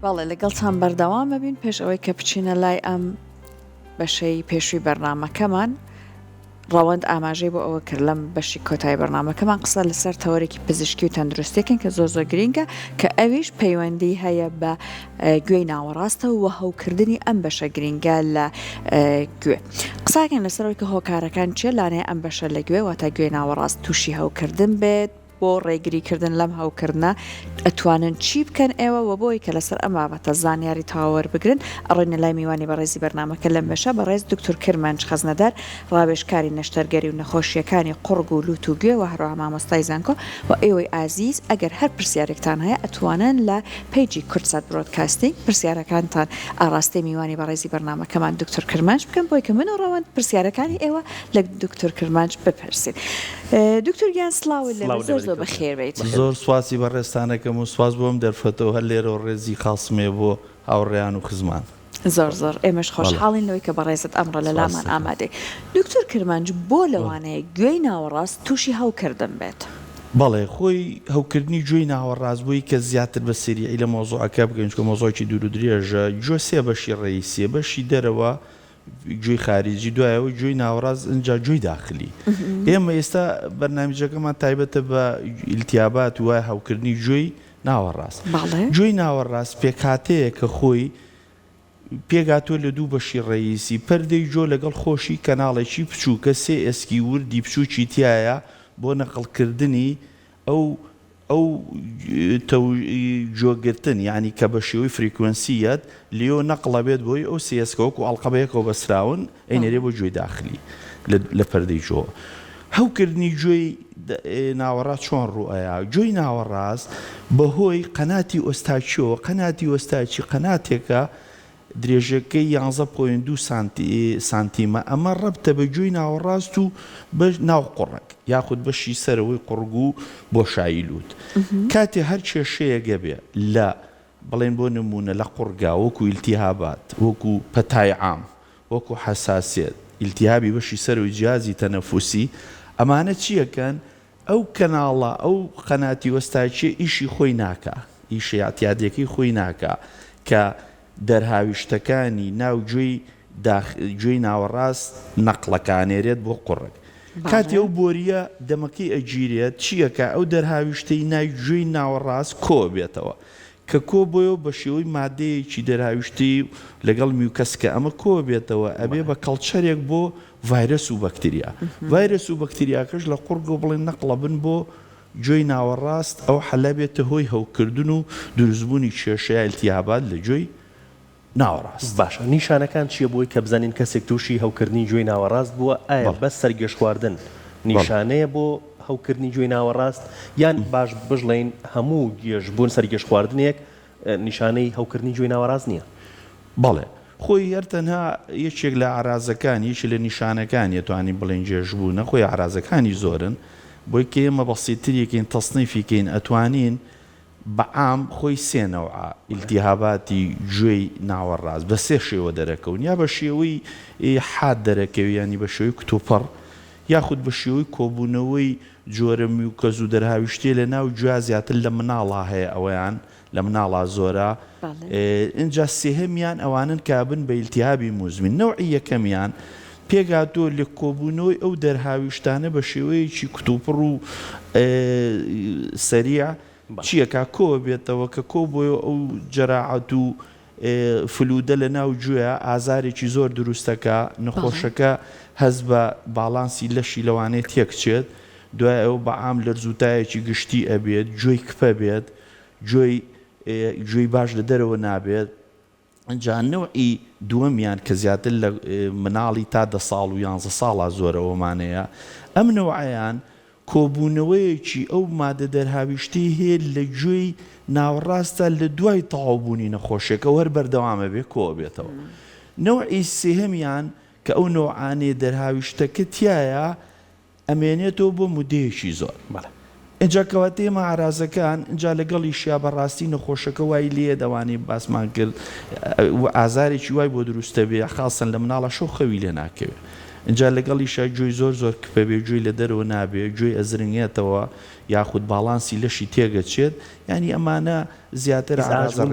بەڵێ لەگەڵتان بەردەوامە بین پێش ئەوەی کە بچینە لای ئەم بەشەی پێشووی بەرنامەکەمان ڕەوەند ئاماژەی بۆ ئەوە کرد لەم بەشی کۆتایی بەرنامەکەمان قسە لەسەر تەوەرێکی پزیشکی و تەندروستێکن کە زۆر گرینگە کە ئەویش پەیوەندی هەیە بە گوێی ناوەڕاستەوە و هەوکردنی ئەم بەشە گرینگە لە گوێ. قساکەن لەسەرەوەی کە هۆکارەکان چیە لانەیە ئەم بەشە لە گوێ واتە گوێی ناوەڕاست تووشی هەوکردن بێت بۆ ڕێگریکردن لەم هەوکردنە ئەتوانن چی بکەن ئێوە و بۆی کە لەسەر ئەم بابەتە زانیاری تاوەەر بگرن ئەڕۆینە لای میوانی بەڕێزی بەرنامەکە لەم بەشە بەڕێز دکتۆر کرمانج خەزنەدار ڕاوێژکاری نەشتەرگەری و نەخۆشیەکانی قوڕگ و لوت و گوێ و هەروەها مامۆستای زانکۆ و ئێوەی ئازیز ئەگەر هەر پرسیارێکتان هەیە ئەتوانن لە پیجی کورتسات برۆدکاستینگ پرسیارەکانتان ئاراستی میوانی بەڕێزی بەرنامەکەمان دکتۆر کرمانج بکەن بۆی کە من و ڕەوەند پرسیارەکانی ئێوە لە دکتۆر کرمانج بپرسین. دکتۆر گیان سڵاو لە بەخێر بیت. زۆر سواسی بەڕێستانەکەم و سواز بۆم دەرفەتەوە هەر لێرە و ڕێزی خاصمێ بۆ هاوڕێیان و خزمان. زۆر ئێمەش خۆشحاڵین لەوەی کە بەڕێزت ئەمڕۆ لە لامان ئامادەی. دکتۆر کرمانج بۆ لەوانەیە گوێی ناوەڕاست تووشی هەوکردن بێت. بەڵێ خۆی هەوکردنی گوێی ناوەڕاست بووی کە زیاتر بە سریعی لە مۆزوعەکە بگەین چکە مۆزۆکی دوور و درێژە گوێ سێ بەشی ڕئیسیە بەشی دەرەوە گوێی خارجی دوایەوە گوێی ناوەڕاست اینجا گوێی داخلی. ئێمە ئێستا بەرنامجەکەمان تایبەتە بە ئیلتیابات وای هەوکردنی گوێی ناوەڕاست. گوێی ناوەڕاست پێکاتەیە کە خۆی پێگاتوە لە دوو بەشی ڕئیسی پەردەی جۆ لەگەڵ خۆشی کەناڵێکی بچوو کە سێ ئەسکی وردی بچووکی تایە بۆ نەقڵکردنی ئەو جۆگرتن یعنی کە بە شێوەی فریکوەنسیەت لێو نەقڵە بێت بۆی ئەو سێسکەوەک و ئەڵقەبەیەکەوە بەسراون ئەینەرێ بۆ گوێی داخلی لە پەردەی جۆ. هەوکردنی گوێی ناوەڕاست چۆن ڕوئەیە؟ گوێی ناوەڕاست بەهۆی قەناتی ئۆستاچیەوە قەناتی ئۆستاچی قەناتێکە درێژەکەی 11.2 سانتیمە ئەمە ڕەبتە بە گوێی ناوەڕاست و بە ناو قوڕک یاخود بەشی سەرەوەی قوڕگ و بۆشایی لووت. کاتێ هەر کێشەیەگە بێ لە بڵێن بۆ نمونە لە قوڕگا وەکو ئیلتیهابات وەکو پەتای عام وەکو حەساسیەت ئیلتیهابی بەشی سەرەوەی جیهازی تەنەفوسی ئەمانە چیەکەن؟ ئەو کەناڵە ئەو قەناتی وەستاچیە ئیشی خۆی ناکە ئیشی ئاتیادەکەی خۆی ناکە کە دەرهاویشتەکانی ناو گوێی ناوەڕاست نەقڵەکانێرێت بۆ قوڕک. کاتی ئەو بۆریە دەمەکەی ئەگیرێت چیەکە؟ ئەو دەرهاویشتەی ناو گوێی ناوەڕاست کۆ بێتەوە کە کۆ بۆیەوە بە شێوەی مادەیەکی دەرهاویشتی لەگەڵ میوکەسکە ئەمە کۆ بێتەوە ئەبێ بە کەڵچەرێک بۆ ڤایرەس و بەکتریا. ڤایرەس و بەکتریاکەش لە قوڕگ و بڵێن نەقڵە بن بۆ گوێی ناوەڕاست ئەو حەلە بێتە هۆی هەوکردن و دروستبوونی کێشەیە ئیلتیهابات لە گوێی ناوەڕاست. باشە نیشانەکان چییە بۆی کە بزانین کەسێک تووشی هەوکردنی گوێی ناوەڕاست بووە؟ ئایا بەس سەرگەشت خواردن نیشانەیە بۆ هەوکردنی گوێی ناوەڕاست یان باش بژڵین هەموو گێژبوون سەرگەشت خواردنێک نیشانەی هەوکردنی گوێی ناوەڕاست نییە؟ بەڵێ خۆی هەر تەنها یەکێک لە ئارازەکان یەکی لە نیشانەکان توانی بڵێن گێژبوونە خۆی ئارازەکانی زۆرن بۆی کە ئێمە بەسیتریەکەین تەصنیفیکەین ئەتوانین بەعام خۆی سێنەوە ئیلتیهاباتی گوێی ناوەڕاست بە سێ شێوە دەرەکەون یا بە شێوەی حاد دەرەکەوی ینی بە شێوەی کتوپەڕ یاخود بە شێوەی کۆبوونەوەی جۆرە میوکەز و دەرهاویشتێ لە ناو گوێ زیاتر لە مناڵا هەیە ئەویان لە مناڵا زۆرە. اینجا سێهەمیان ئەوانن کابن بە ئیلتیهابی موزمین. نەوعی یەکەمیان پێگاتۆ لە کۆبوونەوەی ئەو دەرهاویشتانە بە شێوەیەکی کتوپڕ و سەریع چیەکە کۆ بێتەوە کە کۆ بۆیە ئەو جەراعەت و فلودە لە ناو گوێە ئازارێکی زۆر دروستەکە نەخۆشەکە هەز بە باڵانسی لەشی لەوانەیە تێکچێت دوای ئەو بەعام لەرزوتایەکی گشتی ئەبێت گوێی کپە بێت گوێی باش لە دەرەوە نابێت. ئەنجا نەوعی دووەمیان کە زیاتر لە مناڵی تا 10 ساڵ و 11 ساڵا زۆرەوەمانەیە ئەم نەوعیان کۆبوونەوەیەکی ئەو مادە دەرهاویشتی هەیە لە گوێی ناوەڕاستە لە دوای تەواوبوونی نەخۆشیەکە هەر بەردەوامە بێ کۆ بێتەوە. نەوعی سێهەمیان کە ئەو نەوعانەیە دەرهاویشتەکە تایە ئەمێنێتەوە بۆ مودەیەکی زۆر. اینجا کەواتە ئێمە ئارازەکان اینجا لەگەڵی شیا بەڕاستی نەخۆشەکە وای لێ دەوانی باسمان کرد ئازارێکی وای بۆ دروستە بێ خاصن لە مناڵە شەو خەوی لێ ناکەوێت. اینجا لەگەڵیشە گوێی زۆر بەبێ گوێی لە دەرەوە نابێ گوێی ئەزرنگێتەوە یاخود باڵانسی لەشی تێگەچێت ینی ئەمانە زیاتر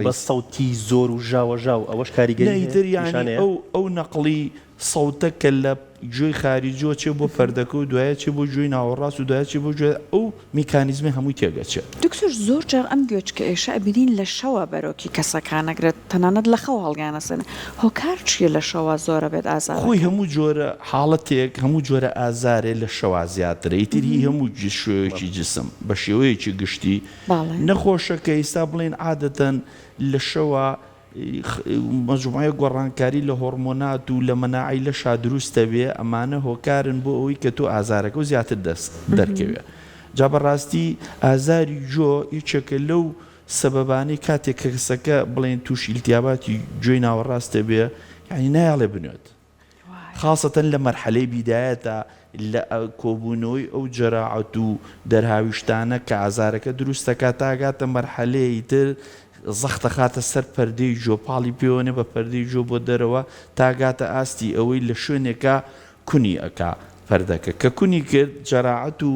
بە سەوتی زۆر و ژاوە ئەوەش کاریگەریتر ینی ئەو نەقلی سەوتە کە لە گوێی خارجیەوە چێ بۆ پەردەکە و دوایە چێ بۆ گوێی ناوەڕاست و دوایە چێ بۆ گوێ ئەو میکانیزمی هەمووی تێگەچێت. دکتۆر زۆر جار ئەم گوێچکە ئێشە ئەبینین لە شەوە بەرۆکی کەسەکانەگرێت تەنانەت لە خەو هەڵگیانەسن هۆکار چیە لە شەوە زۆرە بێت ئازار خۆی هەموو جۆرە حاڵەتێک هەموو جۆرە ئازارێ لە شەوا زیاترە ئیتری هەموو شوێیەکی جسم بە شێوەیەکی گشتی نەخۆشەکە ئێستا بڵێن عادەتەن لە شەوە مەجموعە گۆڕانکاری لە هۆرمۆنات و لە مەناعی لە شا دروستە بێ ئەمانە هۆکارن بۆ ئەوەی کە تۆ ئازارەکە و زیاتر دەست دەرکەوێت. جا بەڕاستی ئازاری جۆ هیچێکە لەو سەبەبانەی کاتێک کەسەکە بڵێن تووشی ئیلتیاباتی گوێی ناوەڕاستە بێ یعنی نایاڵێ بنوێت خاصەتەن لە مەرحەلەی بیدایەتە لە کۆبوونەوەی ئەو جەراعەت و دەرهاویشتانە کە ئازارەکە دروستەکە تاگاتە مەرحەلەیە تر زەختە خاتە سەر پەردەی جۆپاڵی پێوەنێ بە پەردەی جۆ بۆ دەرەوە تاگاتە ئاستی ئەوەی لە شوێنێکە کونی ئەکا پەردەکە کە کونی کرد جەراعەت و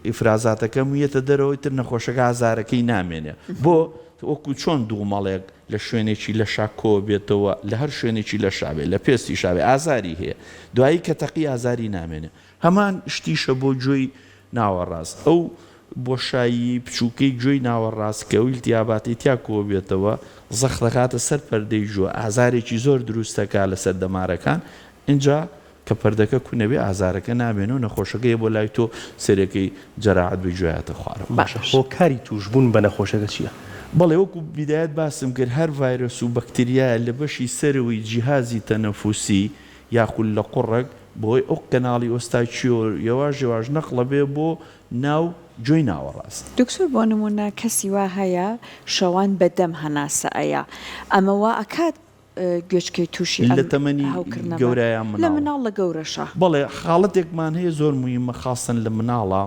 ئیفرازاتەکە مویەتە دەرەوەی تر نەخۆشەکە ئازارەکەی نامێنێ بۆ وەکو چۆن دوومەڵێک لە شوێنێکی لە شا کۆ بێتەوە لە هەر شوێنێکی لە شاوێ لە پێستی شاوێ ئازاری هەیە دوایی کە تەقی ئازاری نامێنێ هەمان شتیشە بۆ گوێی ناوەڕاست ئەو بۆشایی بچووکەی گوێی ناوەڕاست کە ئەو ئیلتیاباتی تیا کۆ بێتەوە زەخت دەکاتە سەر پەردەی ژۆ ئازارێکی زۆر دروستەکە لەسەر دەمارەکان اینجا کە پەردەکە کوونەبێ ئازارەکە نابێن و نەخۆشەکەی بۆ لای تۆ سەرەکەی جەراعەت بگوێتە خوارەوە باشە هۆکاری توشبوون بە نەخۆشەکە چییە؟ بەڵێ وەکو بیدایەت باسم کرد هەر ڤایرۆس و بەکتریایە لە بەشی سەرەوەی جیهازی تەنەفوسی یاخود لە قوڕێک بۆی ئەو کەناڵی ئۆستاچیۆ یەواژ نەقڵە بێ بۆ ناو گوێی ناوەڕاست. دکتۆر بۆ نمونە کەسی وا هەیە شەوان بەدەم هەناسە ئەیە ئەمە وا ئەکات گوێچکەی تووشی لە تەمەنی گەورەیان لە مناڵ لە گەورەشە بەڵێ حاڵەتێکمان هەیە زۆر مویمە خاصن لە مناڵە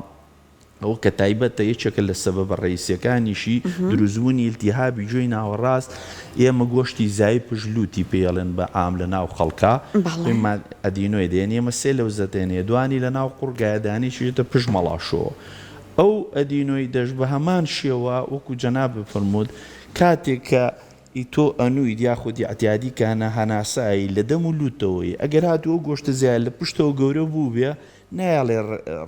ئەو کە تایبەتە یەکێکە لە سەبەبە ڕئیسیەکانیشی دروستبوونی ئیلتیهابی گوێی ناوەڕاست ئێمە گۆشتی زای پژلوتی پێڵێن بە ئام لە ناو خەڵکا ئەدینۆی دێن ئێمە سێ لەو زەتێنێ دوانی لە ناو قوڕگایدانیشێتە پژمەڵاشەوە ئەو ئەدینۆی دەش بە هەمان شێوە وەکو جەناب بفەرموود کاتێک کە ئیتۆ ئەنووی یاخودی ئەتیادی کانە هەناسایی لە دەم و لوتەوەی ئەگەر هاتووە گۆشتە زیاد لە پشتەوە گەورە بوو بێ نایاڵێ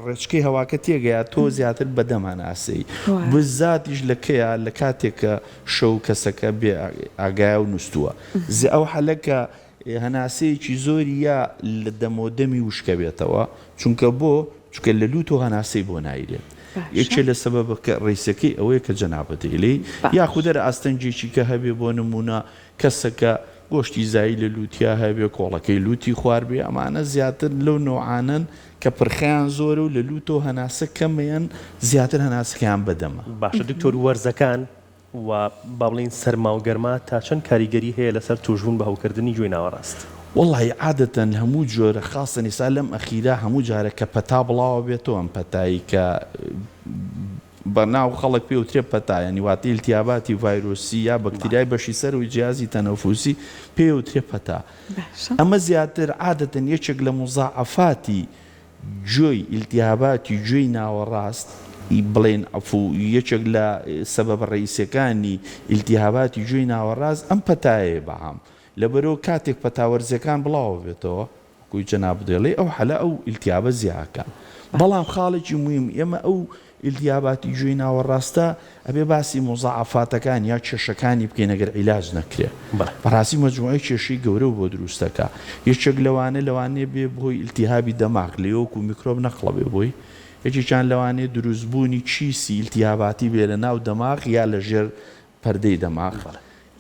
ڕێچکەی هەواکە تێگەیە تۆ زیاتر بەدەماناسەی بزاتیش لەکەیە لە کاتێکە شەو کەسەکە بێ ئاگایە و نووسووە ئەو حەلەکە هەناسەیەکی زۆری یا لە دەمۆدەمی وشکە بێتەوە چونکە بۆ چکە لە لوتۆ هەناسەی بۆ نایرێت یەکێ لە سەبەبەکە ڕیسەکەی ئەوەیە کە جەنابەتێلی یاخودەرە ئاستەنجێکی کە هەبێ بۆ نمونە کەسەکە گۆشتی زایی لە لوتیا هەبێ کۆڵەکەی لوتی خواردبێ ئەمانە زیاتر لەو نوعانن کە پرخیان زۆرە و لە لوتۆ هەناسە کەمەیەن زیاتر هەناسەکەیان بەدەمە. باشە دکتۆر وەرزەکان و با بڵین سەرما و گەرما تا چەند کاریگەری هەیە لەسەر توشبوون بە هەوکردنی گوێی ناوەڕاست؟ والله عادەتەن هەموو جۆرە خاصن ئێستا لەم ئەخیرا هەموو جارە کە پەتا بڵاوە بێتەوە ئەم پەتایی کە بە ناو خەڵک پێ وترێ پەتا ینی واتە ئیلتیاباتی ڤایرۆسی یا بەکتریای بەشی سەر و جیازی تەنەفوسی پێ وترێ پەتا ئەمە زیاتر عادەتەن یەکێک لە مزاعەفاتی گوێی ئیلتیاباتی گوێی ناوەڕاست بڵێن ئەفو یەکێک لە سەبەبە ڕئیسیەکانی ئیلتیاباتی گوێی ناوەڕاست ئەم پەتایە بەهام لەبەرەوە کاتێک پەتاوەرزەکان بڵاوە بێتەوە کوی جەناب دێڵێ ئەو حەلە ئەو ئیلتیابە زیاکە بەڵام خاڵێکی مهم ئێمە ئەو ئیلتیاباتی گوێی ناوەڕاستە ئەبێ باسی مۆزاعەفاتەکان یا کێشەکانی بکەین ئەگەر عیلاج نەکرێ بەڕاستی مەجموعەی کێشەی گەورە بۆ دروستەکە یەکێک لەوانەیە بێ بۆی ئیلتیهابی دەماغ لێوەکو میکرۆب نەقڵە بێ بۆی یەکێکیان لەوانەیە دروستبوونی چیسی ئیلتیاباتی بێ لە ناو دەماغ یا لە ژێر پەردەی دەماغ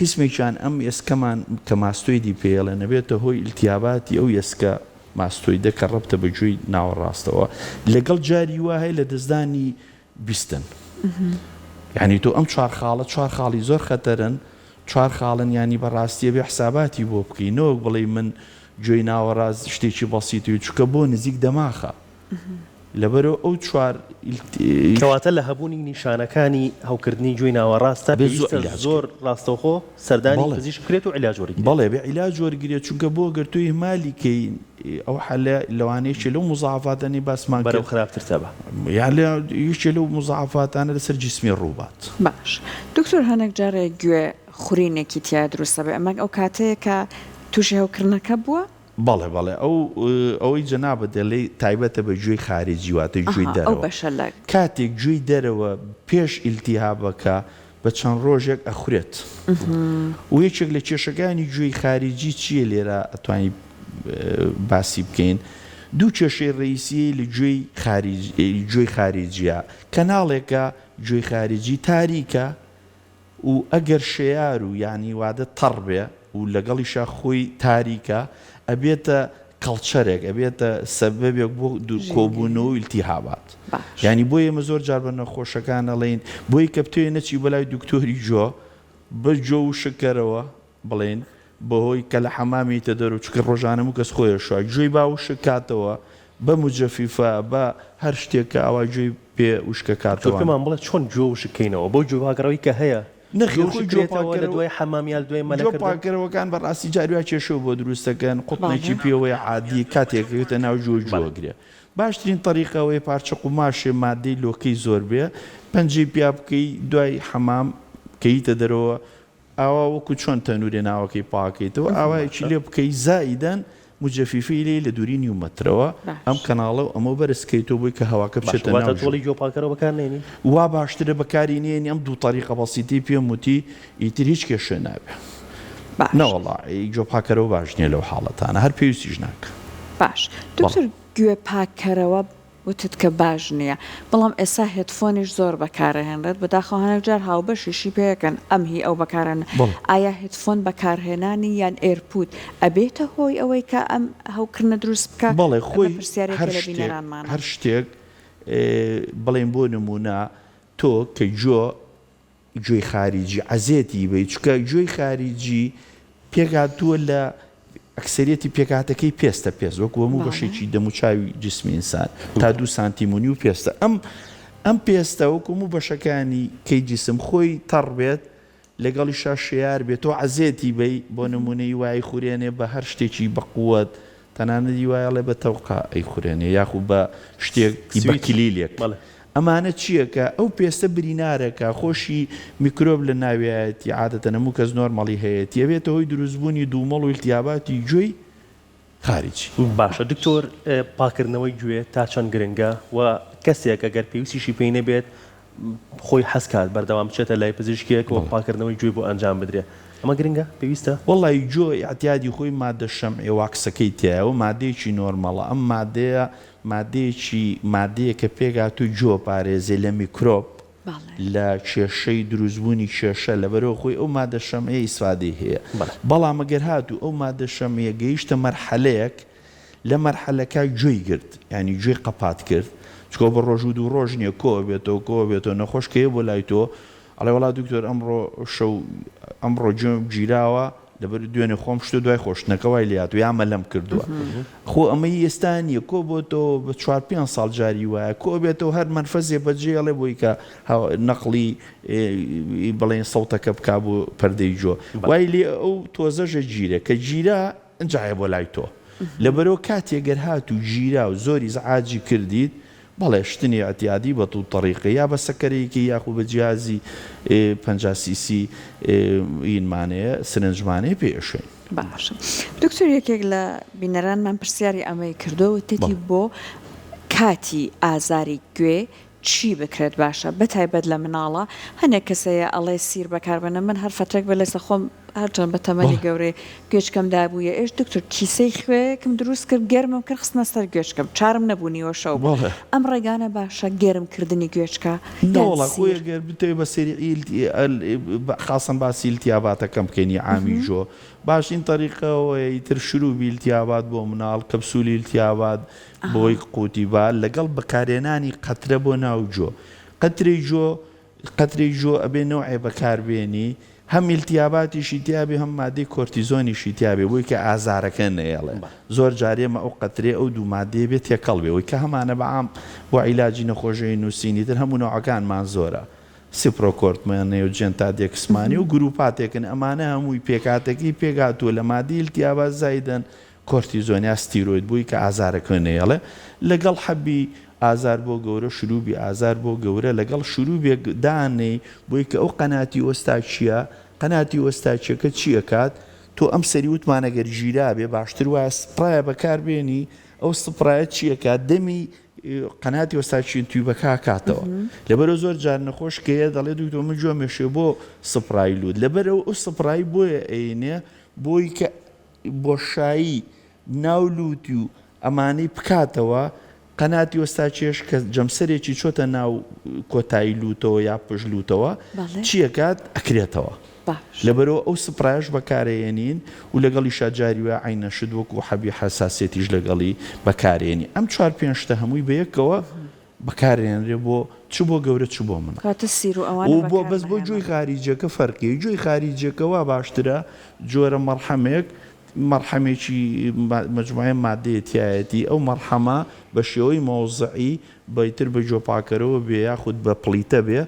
قسمێکیان ئەم ئێسکەمان کە ماستۆی دی پێڵێ نەبێتە هۆی ئیلتیاباتی ئەو ئێسکە ماستۆی دەکە ڕەبتە بە گوێی ناوەڕاستەوە لەگەڵ جاری وا هەیە لە دەستدانی بیستن یعنی تۆ ئەم چوار خاڵی زۆر خەتەرن چوار خاڵن ینی بەڕاستیە بێ حساباتی بۆ بکەینەوە بڵێ من گوێی ناوەڕاست شتێکی بەسیتی چکە بۆ نزیک دەماخە لەبەرەوە ئەو چوار کەواتە لە هەبوونی نیشانەکانی هەوکردنی گوێی ناوەڕاستە زۆر ڕاستەوخۆ سەردانی پزیشک بکرێت و عیلاج وەرگێت بەڵێ بێ عیلاج وەرگێت چونکە بۆ گەر توی هەمالی کەین ئەو حالە لەوانەیەکی لەو مزاعفاتانی باسمان بەرەو خراپتر تەبە یان یەکێ لەو مزاعفاتانە لەسەر جسمی ڕووبات. باش دکتۆر هەنێک جارێک گوێ خوڕینێکی تیا دروستە بێ ئەمە ئەو کاتەیە کە تووشی هەوکردنەکە بووە؟ بەڵێ ئەوەی جەنابە دەڵێ تایبەتە بە گوێی خارجی واتە گوێی ئەو دەرەوە بەشە لە کاتێک گوێی دەرەوە پێش ئیلتیهابەکە بە چەند ڕۆژێک ئەخورێت و یەکێک لە کێشەکانی گوێی خارجی چییە لێرە ئەتوانی باسی بکەین دوو کێشەی ڕئیسی لە گوێی خارجیە کەناڵێکە گوێی خارجی تاریکە و ئەگەر شێیار و یانی وادە تەڕ بێ و لەگەڵیشا خۆی تاریکە ئەبێتە کەڵچەرێک ئەبێتە سەبەبێک بۆ کۆبوونەوە و ئیلتیهابات ینی بۆ ئێمە زۆر جار بە نەخۆشەکان ئەڵێن بۆی کە بتوێ نەچی بەلای دکتۆری جۆ بە جۆ و شکەرەوە بڵێن بەهۆی کە لە حەمامیتە دەرەوە چکە ڕۆژانە و کەس خۆیە شوای گوێی با وشکاتەوە بە مجەفیفە بە هەر شتێککە ئەوە گوێی پێ وشکە کاتەوەمان بڵێت چۆن جۆ وشکەینەوە بۆ جوواگەڕەوەی کە هەیە لە دوای حەمامیال دوای مەلەکەرەوەکان بەڕاستی جاروای کێشەوە بۆ دروستەکەن قوتنێکی پێوەی عادی کاتێکەوێتە ناو جۆگرێ باشترین طریقەوەی پارچە قوماشێ مادەی لۆکەی زۆر بێ پەنجەی پیا بکەی دوای حەمام کەیتە دەرەوە ئاوا وەکو چۆن تەنورێ ناوەکەی پاکەیتەوە ئاوایەکی لێ بکەی زائیدەن مجەفیفی لێ لە دووری نیومەترەوە ئەم کەناڵە و ئەمە بەرزکەیتەوە بۆی کە هەواکە بچێتە ناو تۆڵی جۆپاکەرەوە بەکارنێنی وا باشترە بەکارینێنی ئەم دوو طریقە بەسیتی پێم وتی ئیتر هیچ کێشە نابێ نەوەڵی جۆپاکەرەوە باش نییە لەو حاڵەتانە هەر پێویستیش ناکە باش دکتۆر گوێ پاکەرەوە وتت کە باش نییە بەڵام ئێستا هێدفۆنیش زۆر بەکارهێنرێت بەداخەوە هەنێک جار هاوبەشیشی پێەکەن ئەم هی ئەو بەکارن ئایا هێدفۆن بەکارهێنانی یان ئێرپوت ئەبێتە هۆی ئەوەی کە ئەم هەوکردنە دروست بکات بەڵێ خۆی پرسیارێکی هەر شتێک بڵێن بۆ نمونە تۆ کە گوێی خارجی عەزێتی بێ چکە گوێی خارجی پێکاتووە لە ئەکسەرەتی پێکاتەکەی پێستە پێست وەکو هەموو بەشێکی دەموچاوی جسمی ئینسان تا 2 سانتیمونی و پێستە ئەم پێستە وەکو هەموو بەشەکانی کەی جسم خۆی تەڕ بێت لەگەڵی شاشیار بێت تۆ عەزێتی بێ بۆ نمونەی وای خورێنێ بە هەر شتێکی بەقووەت تەنانەتی وایڵێ بە تەوقا ئەی خورێنێ یاخو بە شتێکی بەکلیلێک ئەمانە چییەکە ئەو پێستە برینارەکە خۆشی میکرۆب لە ناویایەتی عادەتەن هەموو کەس نۆرمەڵی هەیە تێبێتە هۆی دروستبوونی دوومەڵ و ئیلتیاباتی گوێی خارجی باشە دکتۆر پاکردنەوەی گوێ تا چەند گرنگە و کەسێک ئەگەر پێویستیشی پێی نەبێت خۆی حەسکات بەردەوام بچێتە لای پزیشکێک و پاکردنەوەی گوێ بۆ ئەنجام بدرێت ئەمە گرنگە پێویستە وەڵی جۆ ئەتیادی خۆی مادە شەمعی واکسەکەی تایە و مادەیەکی نۆرمەڵە ئەم مادەیە کە پێگات و جۆ پارێزێ لە میکرۆب لە کێشەی دروستبوونی کێشە لەبەرەوە خۆی ئەو مادە شەمعی ئیسفادەی هەیە بەڵام ئەگەر هاتوو ئەو مادە شەمعە گەیشتە مەرحەلەیەک لە مەرحەلەکە گوێی گرت ینی گوێی قەپات کرد چکۆ بە ڕۆژ و دوو ڕۆژ نییە کۆ بێتەوە نەخۆشکەیە بۆ لای تۆ ئەڵێ وڵا دکتۆر ئەمڕۆ گوێم گیراوە لەبەر دوێنێ خۆم شتە دوای خۆشتنەکەوای لات و یامە لەم کردووە خۆ ئەمەی ئێستا نییە کۆ بۆ تۆ بە 4-5 ساڵ جاری وایە کۆ بێتەوە هەر منفەزێ بەجێڵێ بۆی کە نەقلی بڵێن سەوتەکە بک بۆ پەردەی جۆ وای لێ ئەو تۆزەژە گیرە کە گیرا ئەنجایە بۆ لای تۆ لەبەرەوە کاتێگەر هات و گیرا و زۆری زعاجی کردیت بەڵێ شتنی ئەتیادی بە دوو طریقە یا بە سەکەرەیەکی یاخو بە جیازی 50 سیسی ئینمانەیە سرنجمانەیە پێشێن باشە دکتۆر یەکێک لە بینەرانمان پرسیاری ئەمەی کردەوە تێکی بۆ کاتی ئازاری گوێ چی بکرێت باشە بەتایبەت لە مناڵە هەنێک کەسەیە ئەڵێ سیر بەکاربێنە من هەر فترێک بە لەسە خۆم هەرچەند بە تەمەنی گەورەی گوێچکەم دابوویە ئێش دکتۆر کیسەی خوێکم دروست کرد گەرمم کرد خستنە سەر گوێچکەم چارم نەبوونیەوە شەو ئەم ڕێگانە باشە گەرمکردنی گوێچکە خۆی گەر بتێ بە سەری خاصن باسی ئیلتیاباتەکەم بکەینی عامی جۆ باشین طریقەوەی تر شروعی ئیلتیابات بۆ مناڵ کەپسولی ئیلتیابات بۆی قوتیبا لەگەڵ بەکارێنانی قەترە بۆ ناو جۆ قەتری جۆ ئەبێ نوعێ بەکاربێنی هەم ئیلتیاباتیشی تیابێ هەم مادەی کۆرتیزۆنیشی تیابێ بۆی کە ئازارەکە نەیەڵێ زۆر جارێمە ئەو قەترێ ئەو دوو مادەیە بێت تێکەڵ بێ وی کە هەمانە بەعام بۆ عیلاجی نەخۆشەی نووسینی تر هەموو نوعەکانمان زۆرە سیپرۆکۆرتمانێ و جێنتادێکسمانی و گروپاتێکن ئەمانە هەمووی پێکاتێکی پێگاتووە لە مادەی ئیلتیابات زایدەن کۆرتیزۆنیا ستیرۆید بووی کە ئازارەکەنێڵێ لەگەڵ حەبی ئازار بۆ گەورە شروعی ئازار بۆ گەورە لەگەڵ شروعێک دانەی بۆی کە ئەو قەناتی ئۆستاچیە قەناتی ئۆستاچیەکە چیەکات تۆ ئەم سەری وتمانەگەر ژیرا بێ باشتر وایە سپڕایە بەکاربێنی ئەو سپڕایە چیەکات دەمی قەناتی ئۆستاچین تویبەکە کاتەوە لەبەرەوە زۆر جار نەخۆش کەیە دەڵێ دوکتۆ من جۆ مێشێ بۆ سپڕای لوود لەبەرەوە ئەو سپڕایی بۆیە ئەینێ بۆی کە بۆشایی ناولوتی و ئەمانەی بکاتەوە قەناتی ئۆستاچێش کە جەمسەرێکی چۆتە ناو کۆتایی لوتەوە یا پشت لوتەوە چیەکات ئەکرێتەوە لەبەرەوە ئەو سپڕایش بەکارێنین و لەگەڵی شاجاری وە عینەشت وەکو حەبی حەساسێتیش لەگەڵی بەکارێنی ئەم 4-5 هەمووی بەیەکەوە بەکارێنرێ بۆ چ بۆ گەورە چ بۆ منە و بۆ بەس بۆ جۆی خاریجەکە فەرقی جۆی خاریجەکەەوە باشترە جۆرە مەرحەمێک مەرحەمێکی مجموعە مادەیەتیایەتی ئەو مەرحەمە بە شێوەی مۆزعی بەیتر بە جۆپاکەرەوە بێ یاخود بە پلیتە بێ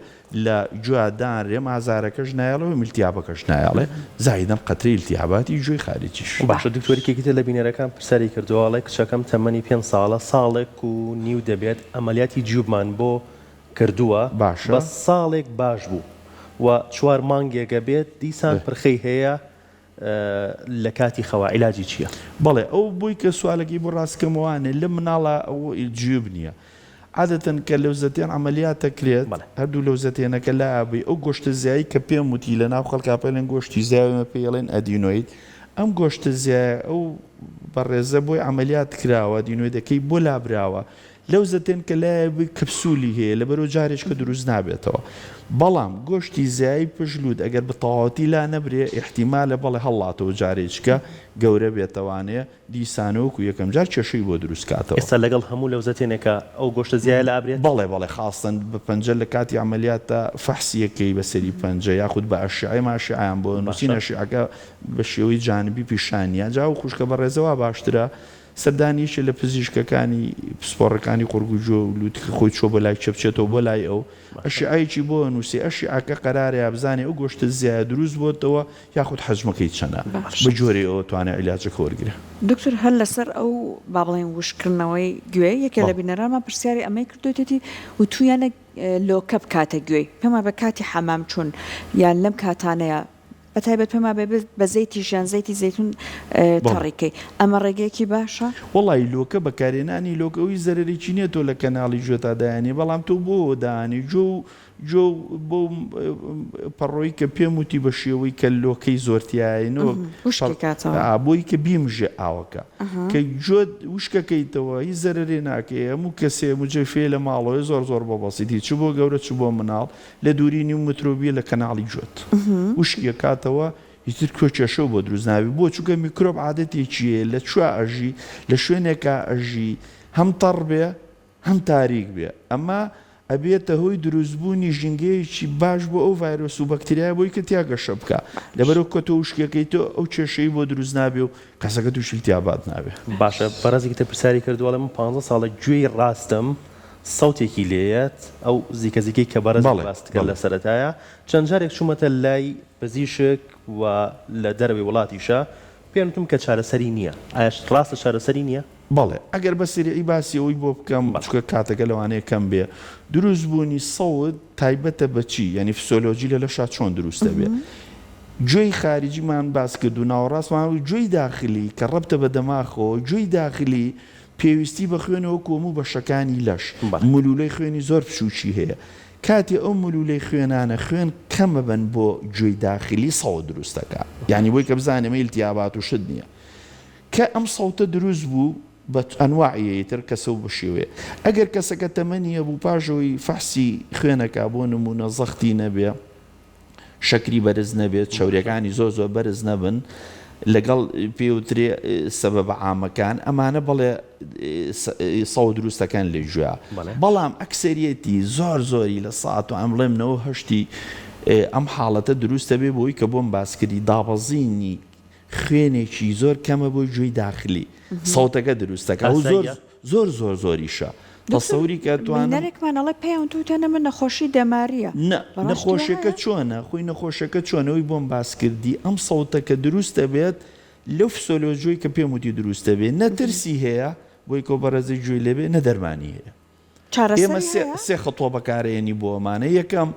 لە جوادانرێ ئازارەکەش نایڵەوە میلتیابەکەش نایڵێ زایدەم قەتری التیاباتی جۆی خارجیش باشە دکتۆریکێکی تر لە بینەرەکان پرسیاری کردووەڵێ کچەکەم تەمەنی 5 ساڵە ساڵێک و نیو دەبێت ئەمەلیاتی جیوبمان بۆ کردووە باشە بە ساڵێک باش بوو و 4 مانگێکە بێت دیسان پرخەی هەیە لە کاتی خەوا عیلاجی چییە؟ بەڵێ ئەو بووی کە سوالەکەی بۆ ڕاستکەمەوانێ لە مناڵە ئەو جیوب نییە عادەتەن کە لەوزەتێن عملیاتە کرێت هەردوو لەوزەتێنەکە لابی ئەو گۆشتە زیایی کە پێم وتی لە ناو خەڵکا پێڵێن گۆشتی زیاومە پێڵێن ئەدینۆید ئەم گۆشتە زیایە ئەو بەڕێزە بۆی عملیات کراوە دینۆیدەکەی بۆ لابراوە لەوزەتێن کە لای کەپسولی هەیە لەبەرەوە جارێک کە دروست نابێتەوە بەڵام گۆشتی زیایی پشلود ئەگەر بەتەواوەتی لا نەبرێ احتیمالە بەڵێ هەڵاتەوە جارێککە گەورە بێتەوانەیە دیسانەوەکو یەکەم جار کێشەی بۆ دروست کاتەوە ئێستا لەگەڵ هەموو لەوزەتێنێکە ئەو گۆشتە زیای لە ئابرێت بەڵێ خاستن بە پەنجە لە کاتی عملیاتە فەحسیەکەی بەسەری پەنجە یاخود بە ئەشعای ماشعیان بۆ نووسینە شیعەکە بە شێوەی جانبی پیشانیە جا و خوشکە بەڕێزەوە باشترە سەردانیشە لە پزیشکەکانی پسپۆڕەکانی قورگوجۆ و لوتکە خۆی چۆ بە لای چەپچێتەوە بۆ لای ئەو ئەشعایکی بۆ نووسی ئەشعەکە قەرارێ بزانێ ئەو گۆشتە زیایە دروست بۆتەوە یاخود حەجمەکەی چەنە بە جۆرێ ئەوە توانێت عیلاجەکە وەرگرە دکتۆر هەر لەسەر ئەو با بڵێن وشکردنەوەی گوێ یەکێ لە بینەرانمان پرسیاری ئەمەی کردوێتی و تویانە لۆکە بکاتە گوێی پێما بە کاتی حەمام چوون یان لەم کاتانەیە بەتایبەت پێما بە زەیتی ژیان زەیتی زەیتون تەڕیکەی ئەمە ڕێگەیەکی باشە؟ وەڵی لۆکە بەکارێنانی لۆکەوەی زەرەرێکی نییە تۆ لە کەناڵی ژۆتا دایانی بەڵام تۆ بۆ دانی جۆ بۆ پەڕۆی کە پێم وتی بە شێوەی کە لۆکەی زۆرتیایەوە بۆی کە بیمژێ ئاوەکە کە جۆ وشکەکەیتەوە هی زەرەرێ ناکەی هەموو کەسێ مجە فێ لە ماڵەوەی زۆر بە بەسیتی چ بۆ گەورە چ بۆ مناڵ لە دووری نیو مترۆبیە لە کەناڵی جۆت وشکەکاتەوە هیتر کۆچەشە بۆ دروستناوی بۆ چووکە میکرۆب عادەتێکیە لە چوە ئەژی لە شوێنێکە ئەژی هەم تەڕ بێ هەم تاریک بێ ئەمە ئەبێتە هۆی دروستبوونی ژینگەیەکی باش بۆ ئەو ڤایرۆس و بەکتریای بۆی کە تیاگەشە بکە لەبەرەوە کە تۆ وشکەکەی تۆ ئەو کێشەی بۆ دروست نابێ و کەسەکە تووشی التیابات نابێ باشە بەڕێزێکی تە پرسیاری کردووە من 15 ساڵە گوێی ڕاستم سەوتێکی لێیەت ئەو زیکەزیکەی کە بەڕێز ڕاستکە لە سەرەتایە چەند جارێک چوومەتە لای پزیشک و لە دەرەوەی وڵاتیشە پێم وتم کە چارەسەری نییە ئایا ڕاستە چارەسەری نییە؟ بەڵێ ئەگەر بە سریعی باسی ئەوی بۆ بکەم چکە کاتەکە لەوانەیە کەم بێ دروست بوونی سەوت تایبەتە بەچی یعنی فسیۆلۆژی لە لەشا چۆن دروستە بێ گوێی خارجیمان باس کرد و ناوەڕاستمان گوێی داخلی کە ڕەبتە بە دەماخەوە گوێی داخلی پێویستی بە خوێنەوە کۆموو بەشەکانی لەش مولولەی خوێنی زۆر پشوچی هەیە کاتی ئەو مولولەی خوێنانە خوێن کەمە بن بۆ گوێی داخلی سەوت دروستەکە یعنی بۆی کە بزانێمە ئیلتیابات و شت نییە کە ئەم سەوتە دروست بوو بە ئەنواعیەتر کەسە و بشێوێ ئەگەر کەسەکە تەمەنیە بوو پاژەوەی فەحسی خوێنەکە بۆ نمونە زەختی نەبێ شەکری بەرز نەبێت چاورەکانی زۆر بەرز نەبن لەگەڵ پێوترێ سەبەب عامەکان ئەمانە بەڵێ سەوت دروستەکان لێ گوێ بەڵام ئەکسەریەتی زۆری لە ساعت و ئەمڵێمنەوە هەشتی ئەم حاڵەتە دروستە بێ بۆی کە بۆم باسکردی دابەزینی خوێنێکی زۆر کەمە بۆ گوێی داخلی سەوتەکە دروستەکە زۆریشە تەسەوری کە توانێکمانەڵێ پێیان توتەنە من نەخۆشی دەماریە نەخۆشیەکە چۆنە خۆی نەخۆشەکە چۆنەوەی بۆم باسکردی ئەم سەوتەکە دروستە بێت لەو فسۆلۆژیۆی کە پێم وتی دروستە بێ نەترسی هەیە بۆی کۆ بەڕێزی گوێی لەبێ نەدەرمانی هەیە. ئێمە سێ خەتۆ بەکارێنی بۆ ئەمانە. یەکەم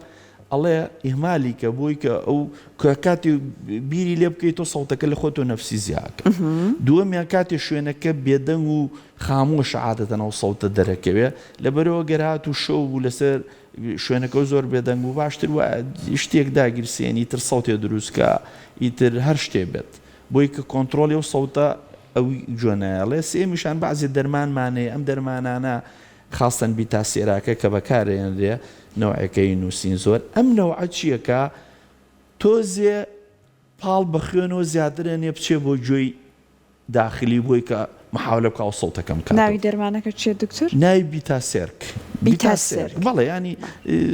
ئەڵێ ئیهمالی کە بۆی کە ئەو کاتی بیری لێ بکەیت تۆ سەڵتەکە لە خۆتۆ نەفسی زیاکە. دووەمیان کاتێ شوێنەکە بێدەنگ و خامۆش عادەتەنەوە سەڵتە دەرەکەوێ لەبەرەوە گەرهات و شەو بوو لەسەر شوێنەکە زۆر بێدەنگ و باشتر و شتێک داگیرسێنی ئیتر سەڵتێ دروستکە ئیتر هەر شتێ بێت بۆی کە کۆنتترۆلی و سەڵتە ئەوی جوێنایڵێ سێمیشان بەعزی دەرمانمانەیە ئەم دەرمانانە خاستن بیتا سێراکە کە بەکارێنرێ نەوعەکەی نووسین زۆر ئەم نەوعە چیەکە تۆزێ پاڵ بە خوێنەوە زیاترێنێ بچێ بۆ گوێی داخلی بۆی کە محاولە بکە و سەڵتەکەم کات. ناوی دەرمانەکە چیە دکتۆر؟ ناوی بیتاسێرک. بیتاسێرک. بەڵێ ینی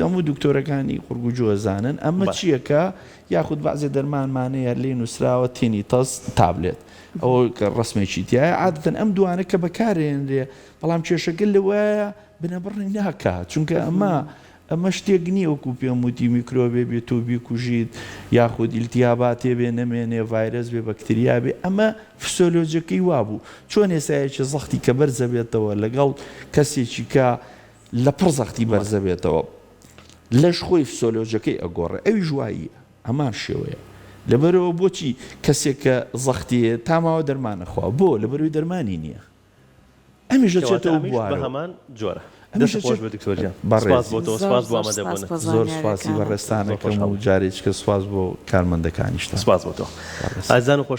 هەموو دکتۆرەکانی قورگوجووە زانن ئەمە چیەکە یاخود بەعزێ دەرمانمانەیە لێ نووسراوە تینی تەس تابلێت ئەوە کە ڕسمێکی تایە عادەتەن ئەم دوانە کە بەکارێنرێ بەڵام کێشەکە لەوەیە بنەبڕی ناکات چونکە ئەمە شتێک نییە وەکو پێم وتی میکرۆبێ بێت تۆ بیکوژیت یاخود ئیلتیاباتێ بێ نەمێنێ ڤایرەس بێ بەکتریا بێ ئەمە فسیۆلۆجیەکەی وابوو چۆن ئێسایەکی زەختی کە بەرزە بێتەوە لەگەڵ کەسێکی کە لە پڕ زەختی بەرزە بێتەوە لەش خۆی فسیۆلۆجیەکەی ئەگۆڕێ ئەوی ژواییە ئەمان شێوەیە لەبەرەوە بۆچی کەسێک کە زەختیە تاماوە دەرمانەخوا بۆ لەبەروی دەرمانی نییە ئەمیش دەچێتەوە بوارە هەمان جۆرە. دەست خۆش بێت دکتۆر سپاس بۆ تۆ سپاس بۆ ئامادەبوون زۆر سپاسی بە ڕێستانەکەم و جارێک کە سپاس بۆ کارمەندەکانیشتە سپاس بۆ تۆ ئازان و خۆش